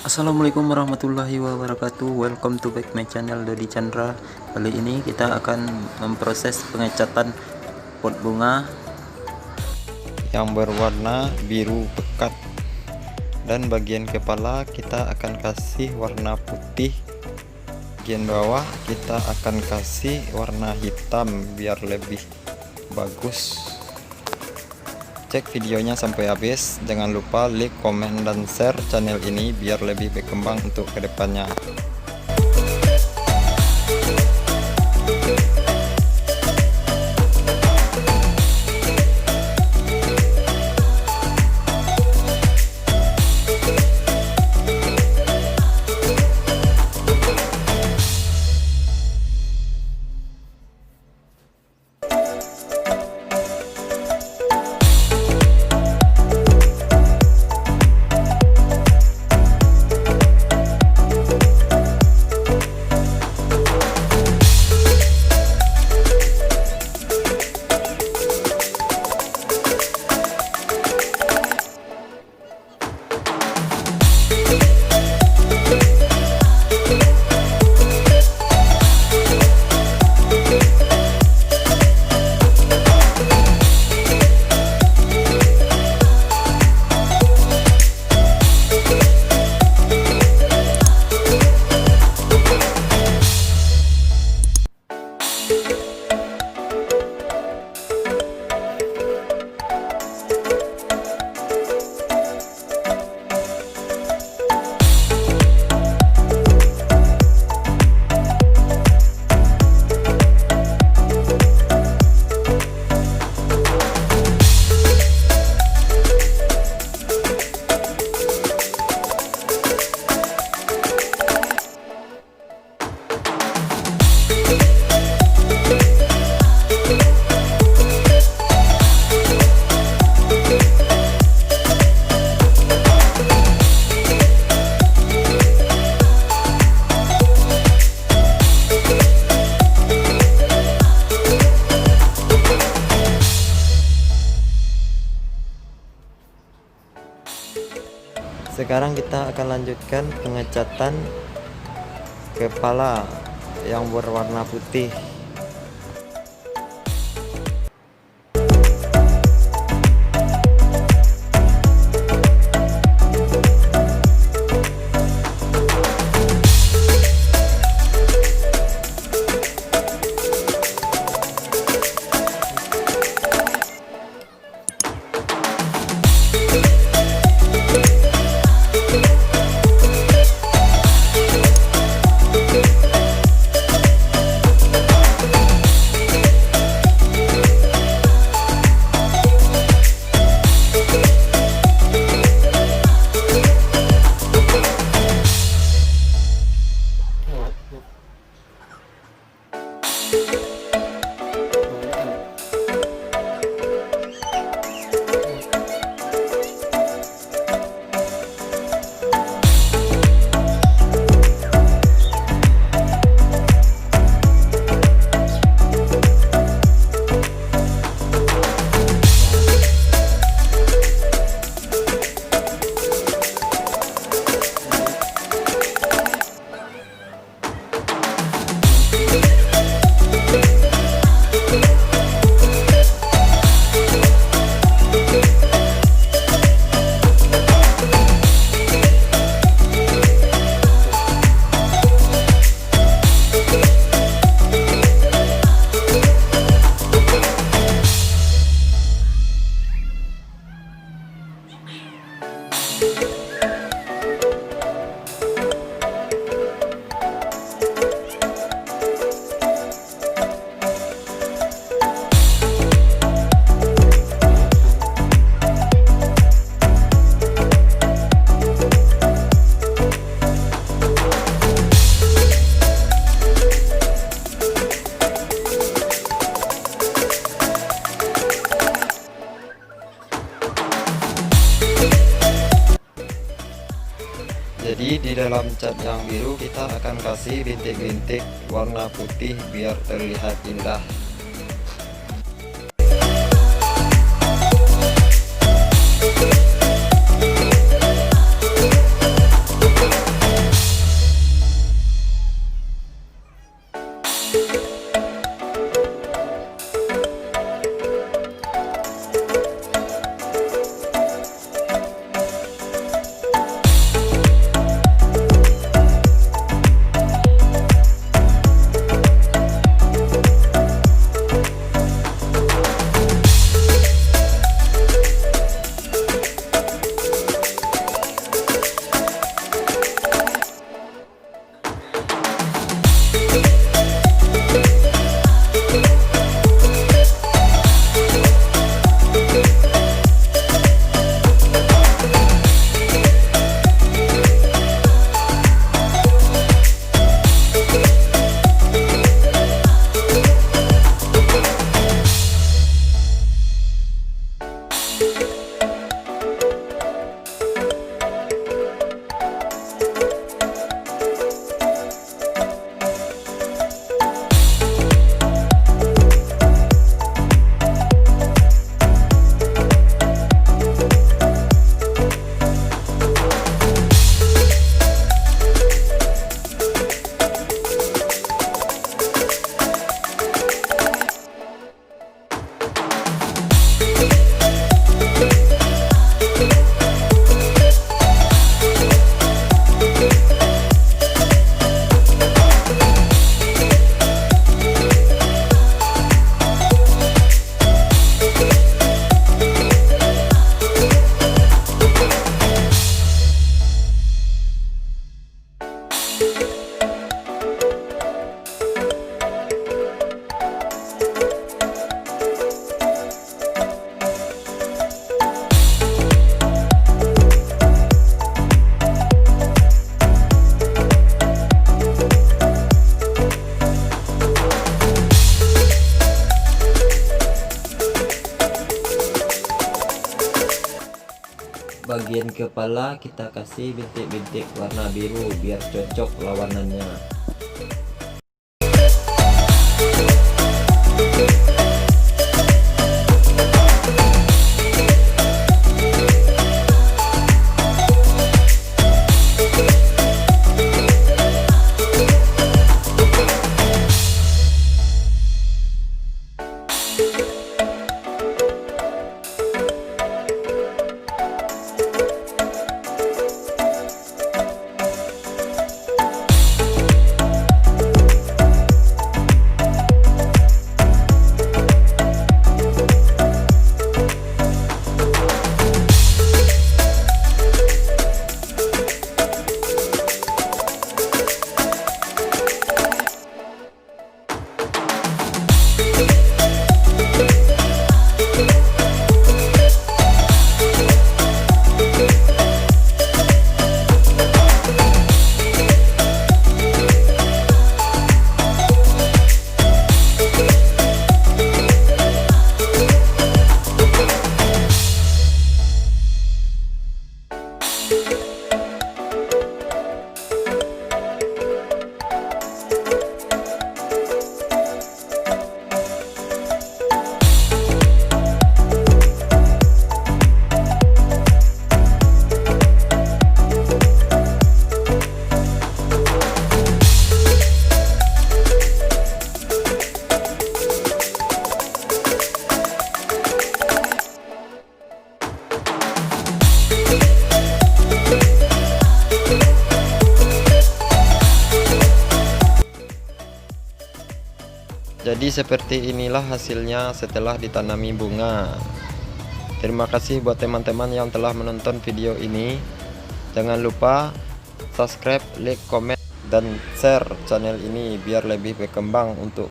Assalamualaikum warahmatullahi wabarakatuh. Welcome to back my channel Dodi Chandra. Kali ini kita akan memproses pengecatan pot bunga yang berwarna biru pekat, dan bagian kepala kita akan kasih warna putih, bagian bawah kita akan kasih warna hitam biar lebih bagus. Cek videonya sampai habis, jangan lupa like, komen, dan share channel ini biar lebih berkembang untuk kedepannya. Sekarang kita akan lanjutkan pengecatan kepala yang berwarna putih. Jadi di dalam cat yang biru kita akan kasih bintik-bintik warna putih biar terlihat indah. bagian kepala kita kasih bintik-bintik warna biru biar cocok lawanannya. Jadi seperti inilah hasilnya setelah ditanami bunga. Terima kasih buat teman-teman yang telah menonton video ini. Jangan lupa subscribe, like, komen, dan share channel ini biar lebih berkembang untuk